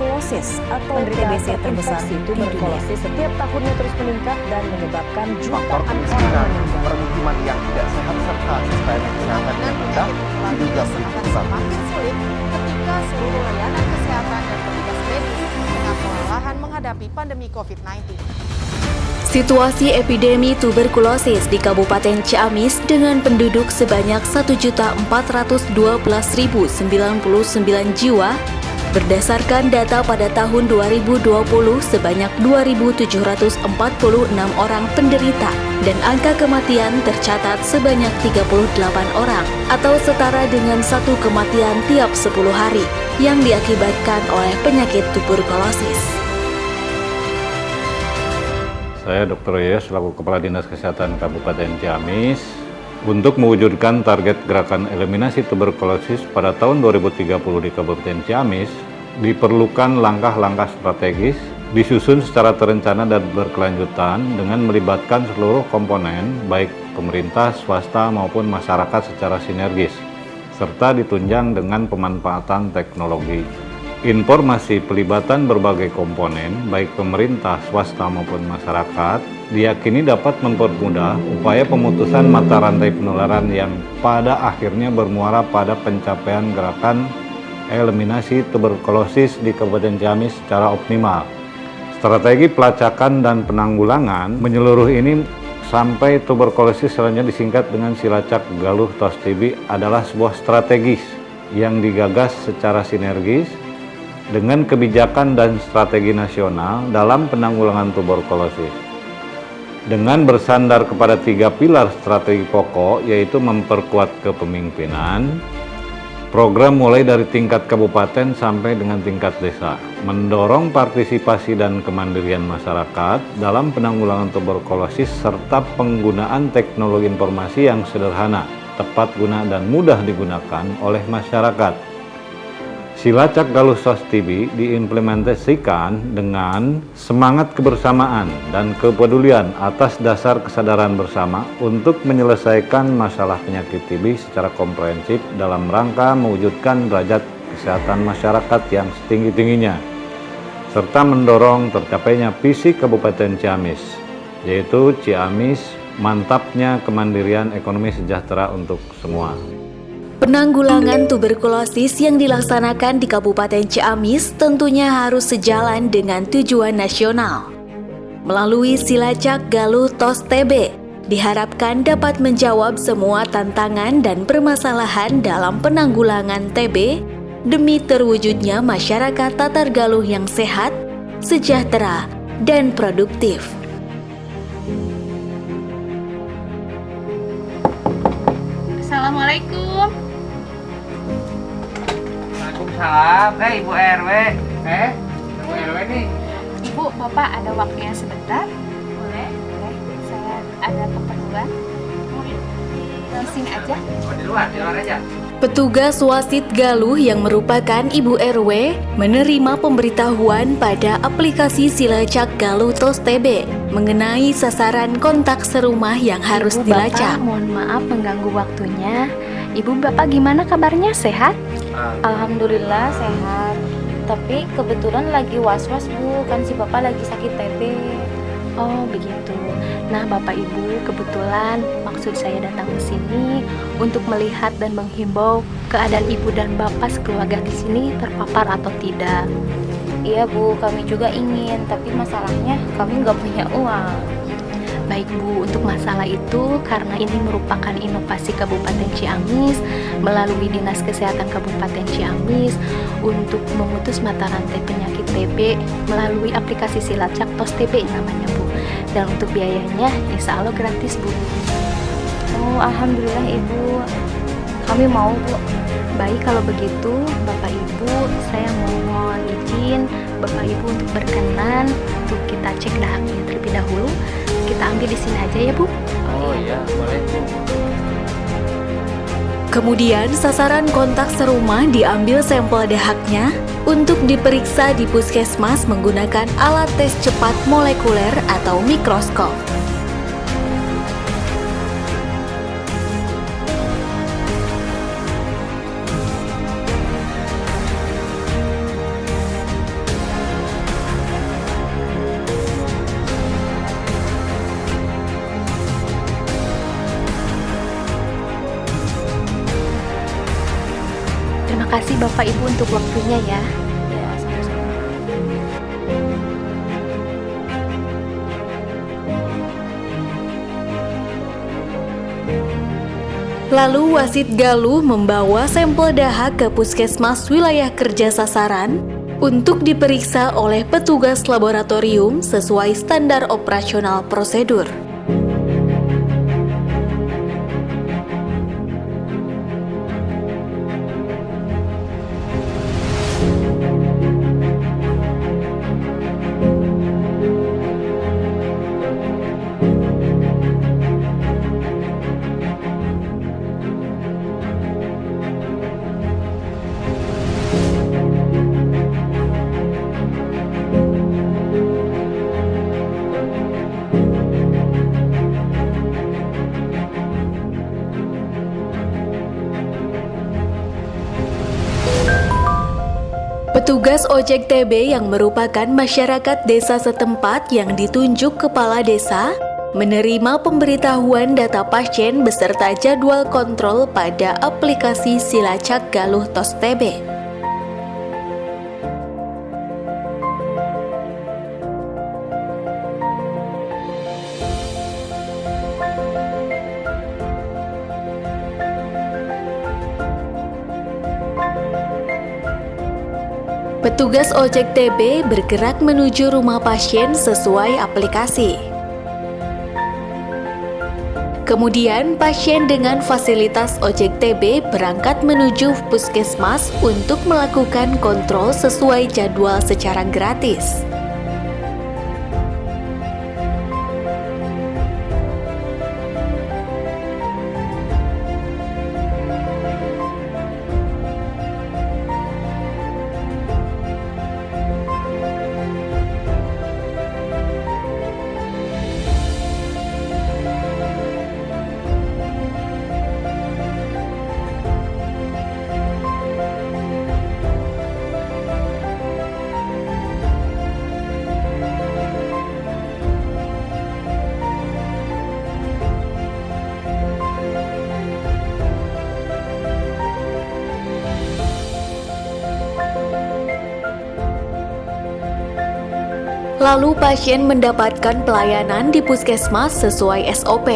tuberkulosis atau TBC terbesar di tuberkulosis setiap tahunnya terus meningkat dan menyebabkan jutaan orang meninggal. Permukiman yang tidak sehat serta sistem kesehatan yang rendah diduga akan semakin sulit ketika seluruh layanan kesehatan dan petugas medis tengah kewalahan menghadapi pandemi COVID-19. Situasi epidemi tuberkulosis di Kabupaten Ciamis dengan penduduk sebanyak 1.412.099 jiwa berdasarkan data pada tahun 2020 sebanyak 2.746 orang penderita dan angka kematian tercatat sebanyak 38 orang atau setara dengan 1 kematian tiap 10 hari yang diakibatkan oleh penyakit tuberkulosis. Saya Dr. Yoyo selaku Kepala Dinas Kesehatan Kabupaten Ciamis. Untuk mewujudkan target gerakan eliminasi tuberkulosis pada tahun 2030 di Kabupaten Ciamis, diperlukan langkah-langkah strategis, disusun secara terencana dan berkelanjutan dengan melibatkan seluruh komponen, baik pemerintah, swasta maupun masyarakat secara sinergis, serta ditunjang dengan pemanfaatan teknologi. Informasi pelibatan berbagai komponen, baik pemerintah, swasta maupun masyarakat, diyakini dapat mempermudah upaya pemutusan mata rantai penularan yang pada akhirnya bermuara pada pencapaian gerakan eliminasi tuberkulosis di Kabupaten Ciamis secara optimal. Strategi pelacakan dan penanggulangan menyeluruh ini sampai tuberkulosis selanjutnya disingkat dengan Silacak Galuh Tos TB adalah sebuah strategis yang digagas secara sinergis dengan kebijakan dan strategi nasional dalam penanggulangan tuberkulosis. Dengan bersandar kepada 3 pilar strategi pokok, yaitu memperkuat kepemimpinan, program mulai dari tingkat kabupaten sampai dengan tingkat desa, mendorong partisipasi dan kemandirian masyarakat dalam penanggulangan tuberkulosis serta penggunaan teknologi informasi yang sederhana, tepat guna dan mudah digunakan oleh masyarakat. Silacak Galuh Tos TB diimplementasikan dengan semangat kebersamaan dan kepedulian atas dasar kesadaran bersama untuk menyelesaikan masalah penyakit TB secara komprehensif dalam rangka mewujudkan derajat kesehatan masyarakat yang setinggi-tingginya, serta mendorong tercapainya visi Kabupaten Ciamis, yaitu Ciamis mantapnya kemandirian ekonomi sejahtera untuk semua. Penanggulangan tuberkulosis yang dilaksanakan di Kabupaten Ciamis tentunya harus sejalan dengan tujuan nasional. Melalui Silacak Galuh Tos TB, diharapkan dapat menjawab semua tantangan dan permasalahan dalam penanggulangan TB demi terwujudnya masyarakat Tatar Galuh yang sehat, sejahtera, dan produktif. Assalamualaikum. Waalaikumsalam. Ibu RW. Ibu RW nih. Ibu, Bapak ada waktunya sebentar? Boleh? Boleh. Saya ada keperluan. Di sini aja. Oh, di luar aja. Petugas Wasit Galuh yang merupakan Ibu RW menerima pemberitahuan pada aplikasi Silacak Galuh Tos TB mengenai sasaran kontak serumah yang harus Ibu, dilacak. Bapak, mohon maaf mengganggu waktunya. Ibu, Bapak gimana kabarnya? Sehat? Alhamdulillah sehat. Tapi kebetulan lagi was-was Bu, kan si Bapak lagi sakit TB. Oh begitu. Nah Bapak Ibu, kebetulan maksud saya datang ke sini untuk melihat dan menghimbau keadaan Ibu dan Bapak sekeluarga di sini terpapar atau tidak. Iya Bu, kami juga ingin, tapi masalahnya kami nggak punya uang. Baik Bu, untuk masalah itu karena ini merupakan inovasi Kabupaten Ciamis melalui Dinas Kesehatan Kabupaten Ciamis untuk memutus mata rantai penyakit TB melalui aplikasi Silacak Tos TB namanya Bu. Dan untuk biayanya insya Allah gratis Bu. Oh Alhamdulillah Ibu, kami mau Bu. Baik kalau begitu Bapak Ibu, saya mohon izin Bapak Ibu untuk berkenan untuk kita cek dahaknya terlebih dahulu. Kita ambil di sini aja ya Bu. Oh iya, boleh Bu. Kemudian sasaran kontak serumah diambil sampel dahaknya untuk diperiksa di puskesmas menggunakan alat tes cepat molekuler atau mikroskop. kasih Bapak Ibu untuk waktunya ya. Ya, sama-sama. Lalu wasit Galuh membawa sampel dahak ke puskesmas wilayah kerja sasaran untuk diperiksa oleh petugas laboratorium sesuai standar operasional prosedur. Petugas ojek TB yang merupakan masyarakat desa setempat yang ditunjuk kepala desa menerima pemberitahuan data pasien beserta jadwal kontrol pada aplikasi Silacak Galuh Tos TB. Petugas ojek TB bergerak menuju rumah pasien sesuai aplikasi. Kemudian pasien dengan fasilitas ojek TB berangkat menuju puskesmas untuk melakukan kontrol sesuai jadwal secara gratis. Lalu pasien mendapatkan pelayanan di puskesmas sesuai SOP.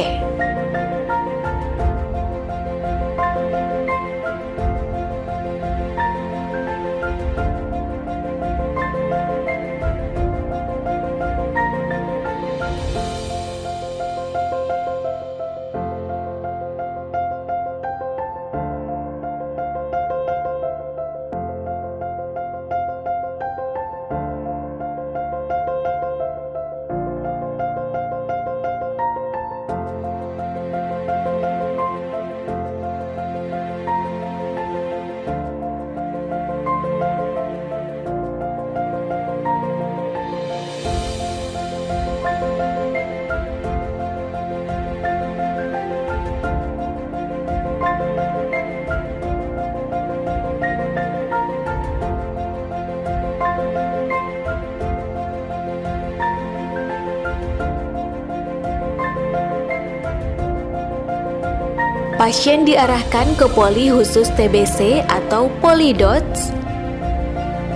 Pasien diarahkan ke poli khusus TBC atau Polidots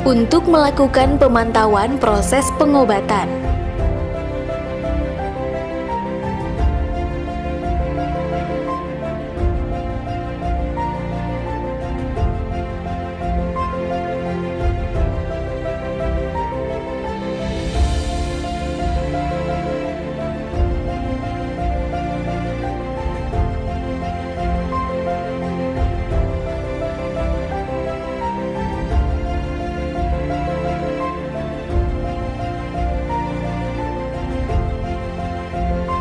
untuk melakukan pemantauan proses pengobatan.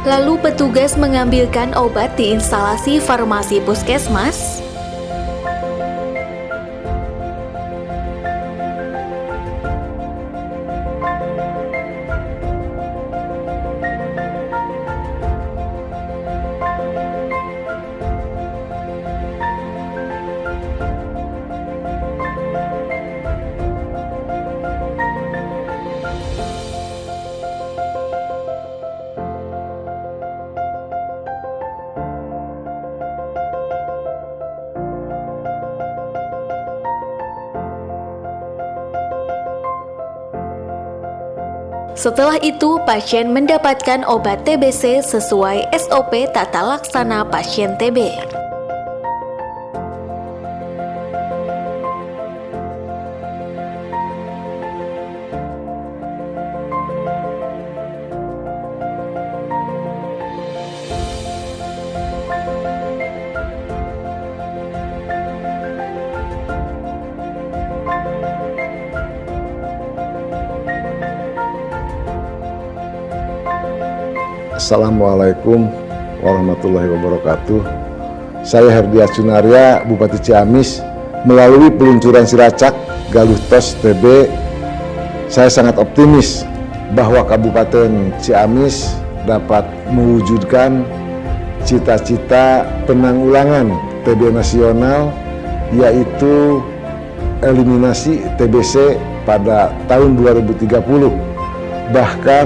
Lalu petugas mengambilkan obat di instalasi farmasi puskesmas. Setelah itu, pasien mendapatkan obat TBC sesuai SOP tata laksana pasien TB. Assalamualaikum warahmatullahi wabarakatuh. Saya Herdiat Sunaria, Bupati Ciamis. Melalui peluncuran Silacak Galuh TOS TB, saya sangat optimis bahwa Kabupaten Ciamis dapat mewujudkan cita-cita penanggulangan TB nasional, yaitu eliminasi TBC pada tahun 2030. Bahkan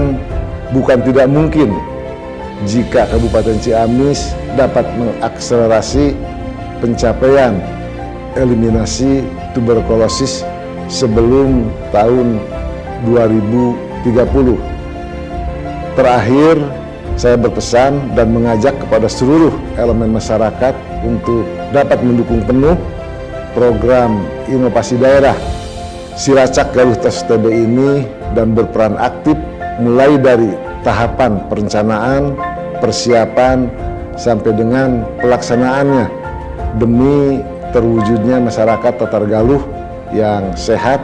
bukan tidak mungkin jika Kabupaten Ciamis dapat mengakselerasi pencapaian eliminasi tuberkulosis sebelum tahun 2030. Terakhir, saya berpesan dan mengajak kepada seluruh elemen masyarakat untuk dapat mendukung penuh program inovasi daerah Silacak Galuh TOS TB ini dan berperan aktif mulai dari tahapan perencanaan, persiapan, sampai dengan pelaksanaannya demi terwujudnya masyarakat Tatar Galuh yang sehat,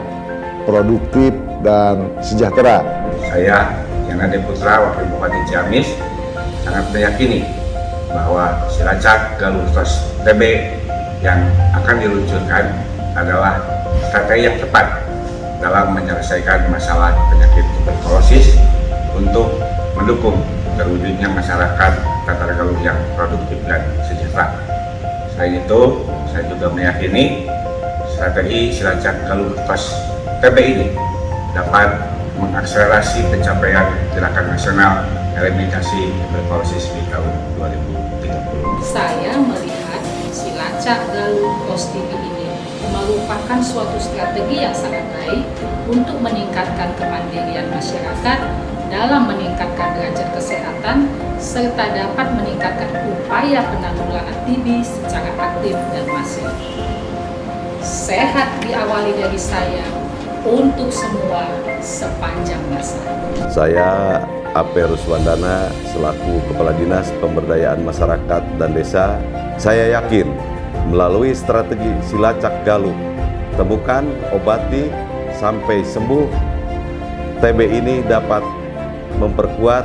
produktif, dan sejahtera. Saya, Yana De Putra, Wakil Bupati Ciamis, sangat meyakini bahwa Silacak Galuh TOS TB yang akan diluncurkan adalah strategi yang tepat dalam menyelesaikan masalah penyakit tuberkulosis untuk mendukung terwujudnya masyarakat Tatar Galuh yang produktif dan sejahtera. Selain itu, saya juga meyakini strategi Silacak Galuh TOS TB ini dapat mengakselerasi pencapaian gerakan nasional eliminasi tuberkulosis di tahun 2030. Saya melihat Silacak Galuh TOS TB ini merupakan suatu strategi yang sangat baik untuk meningkatkan kemandirian masyarakat dalam meningkatkan derajat kesehatan serta dapat meningkatkan upaya penanggulangan TB secara aktif dan masif. Sehat diawali dari saya untuk semua sepanjang masa. Saya AP Ruswandana selaku Kepala Dinas Pemberdayaan Masyarakat dan Desa, saya yakin melalui strategi Silacak Galuh, temukan, obati, sampai sembuh, TB ini dapat memperkuat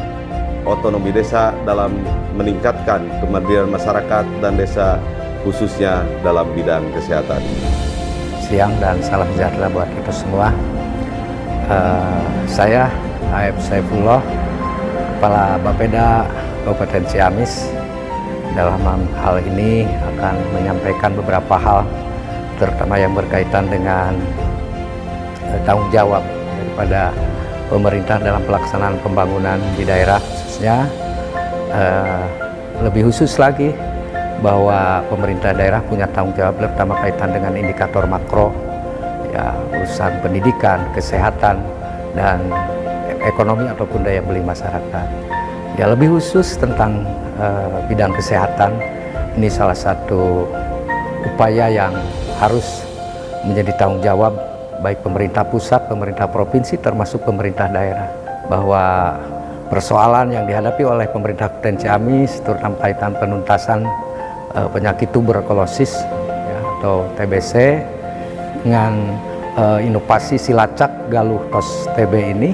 otonomi desa dalam meningkatkan kemandirian masyarakat dan desa khususnya dalam bidang kesehatan. Siang dan salam sejahtera buat kita semua. Saya AF Saifullah, Kepala Bapeda Kabupaten Ciamis, dalam hal ini akan menyampaikan beberapa hal terutama yang berkaitan dengan tanggung jawab daripada pemerintah dalam pelaksanaan pembangunan di daerah, khususnya lebih khusus lagi bahwa pemerintah daerah punya tanggung jawab terutama kaitan dengan indikator makro, ya, urusan pendidikan, kesehatan, dan ekonomi ataupun daya beli masyarakat. Ya, lebih khusus tentang bidang kesehatan, ini salah satu upaya yang harus menjadi tanggung jawab baik pemerintah pusat, pemerintah provinsi, termasuk pemerintah daerah, bahwa persoalan yang dihadapi oleh pemerintah Kabupaten Ciamis terutama kaitan penuntasan penyakit tuberkulosis, ya, atau TBC dengan inovasi Silacak Galuh TOS TB ini,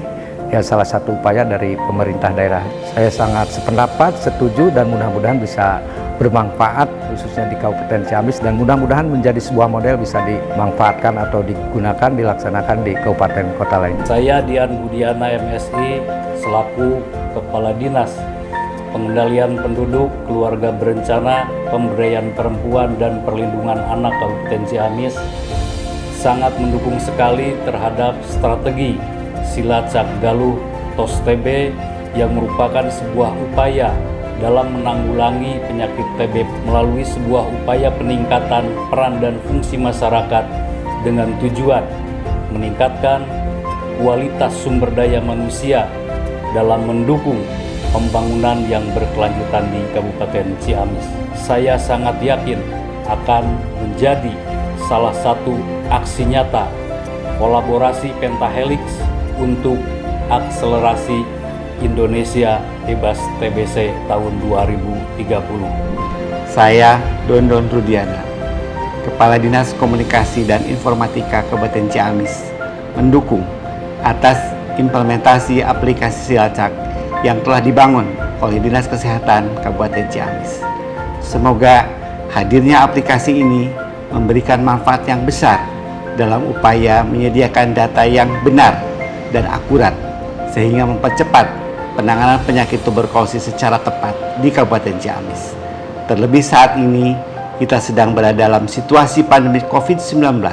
ya, salah satu upaya dari pemerintah daerah. Saya sangat sependapat, setuju, dan mudah-mudahan bisa bermanfaat khususnya di Kabupaten Ciamis, dan mudah-mudahan menjadi sebuah model bisa dimanfaatkan atau digunakan, dilaksanakan di kabupaten kota lain. Saya Dian Budiana MSI selaku Kepala Dinas Pengendalian Penduduk, Keluarga Berencana, Pemberdayaan Perempuan dan Perlindungan Anak Kabupaten Ciamis sangat mendukung sekali terhadap strategi Silacak Galuh TOS TB yang merupakan sebuah upaya dalam menanggulangi penyakit TB melalui sebuah upaya peningkatan peran dan fungsi masyarakat dengan tujuan meningkatkan kualitas sumber daya manusia dalam mendukung pembangunan yang berkelanjutan di Kabupaten Ciamis. Saya sangat yakin akan menjadi salah satu aksi nyata kolaborasi Pentahelix untuk akselerasi Indonesia bebas TBC tahun 2030. Saya Dondon Rudiana, Kepala Dinas Komunikasi dan Informatika Kabupaten Ciamis, mendukung atas implementasi aplikasi Silacak yang telah dibangun oleh Dinas Kesehatan Kabupaten Ciamis. Semoga hadirnya aplikasi ini memberikan manfaat yang besar dalam upaya menyediakan data yang benar dan akurat sehingga mempercepat penanganan penyakit tuberkulosis secara tepat di Kabupaten Ciamis. Terlebih saat ini kita sedang berada dalam situasi pandemi COVID-19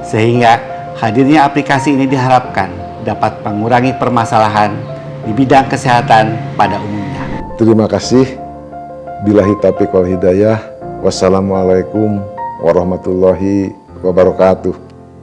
sehingga hadirnya aplikasi ini diharapkan dapat mengurangi permasalahan di bidang kesehatan pada umumnya. Terima kasih. Billahi taufiq wal hidayah. Wassalamualaikum warahmatullahi wabarakatuh.